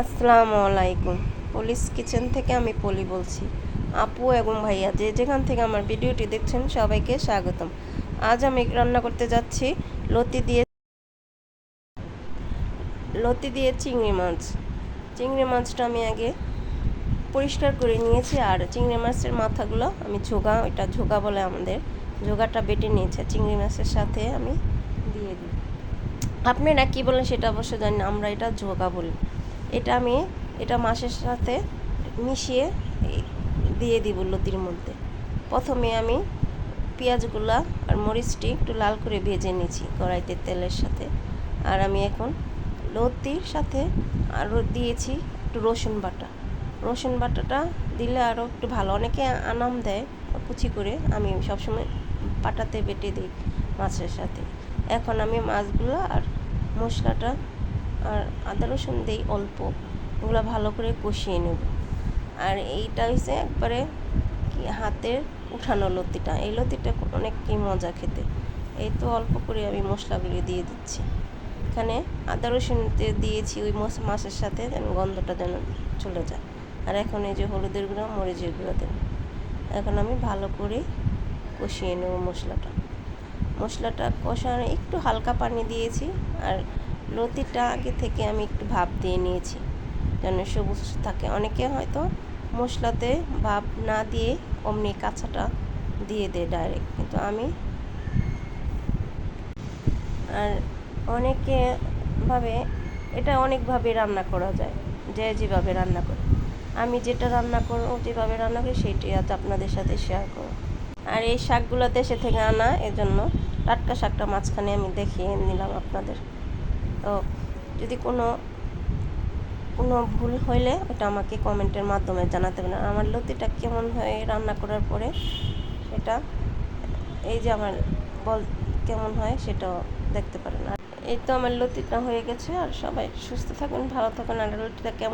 আসসালামু আলাইকুম। Police kitchen থেকে আমি পলি বলছি। আপু এবং ভাইয়া যে যেখান থেকে আমার ভিডিওটি দেখছেন সবাইকে স্বাগতম। আজ আমি রান্না করতে যাচ্ছি লতি দিয়ে চিংড়ি মাছ। চিংড়ি মাছটা আমি আগে পরিষ্কার করে নিয়েছি, আর চিংড়ি মাছের মাথাগুলো আমি ওইটা ঝোগা বলে আমাদের, ঝোগাটা বেটে নিয়েছি। চিংড়ি মাছের সাথে আমি দিয়ে দিই। আপনারা কী বলেন সেটা অবশ্য জানি না, আমরা এটা ঝোগা বলি। এটা মাছের সাথে মিশিয়ে দিয়ে দিব লতির মধ্যে। প্রথমে আমি পেঁয়াজগুলা আর মরিচটি একটু লাল করে ভেজে নিয়েছি কড়াইতে তেলের সাথে। আর আমি এখন লতির সাথে আরও দিয়েছি একটু রসুন বাটাটা দিলে আরও একটু ভালো, অনেকে আনাম দেয় কুচি করে, আমি সবসময় পাটাতে বেটে দিই মাছের সাথে। এখন আমি মাছগুলো আর মশলাটা আর আদা রসুন দিই অল্প, ওগুলো ভালো করে কষিয়ে নেব। আর এইটা হচ্ছে একবারে কি হাতের উঠানো লতিটা, এই লতিটা অনেক কি মজা খেতে। এই তো অল্প করে আমি মশলাগুলি দিয়ে দিচ্ছি। এখানে আদা রসুন দিয়েছি ওই মাছের সাথে, যেন গন্ধটা যেন চলে যায়। আর এখন এই যে হলুদের গুঁড়ো মরিচের গুঁড়ো দেব। এখন আমি ভালো করে কষিয়ে নেব মশলাটা কষানো, একটু হালকা পানি দিয়েছি। আর লতিটা আগে থেকে আমি একটু ভাপ দিয়ে নিয়েছি যেন সবুজ থাকে। অনেকে হয়তো মশলাতে ভাপ না দিয়ে অমনি কাঁচাটা দিয়ে দেয় ডাইরেক্ট, কিন্তু আমি আর অনেকে এটা অনেকভাবে রান্না করা যায়, যেভাবে রান্না করে। আমি যেভাবে রান্না করি সেইটাই আজ আপনাদের সাথে শেয়ার করব। আর এই শাকগুলো দেশে থেকে আনা, এজন্য টাটকা শাকটা মাঝখানে আমি দেখিয়ে নিলাম আপনাদের। তো যদি কোনো ভুল হইলে ওটা আমাকে কমেন্টের মাধ্যমে জানাতে পারেন। আমার লতিটা কেমন হয় রান্না করার পরে সেটা, এই যে আমার কেমন হয় সেটাও দেখতে পারেন। আর এই তো আমার লতিটা হয়ে গেছে। আর সবাই সুস্থ থাকুন, ভালো থাকুন। আর লতিটা কেমন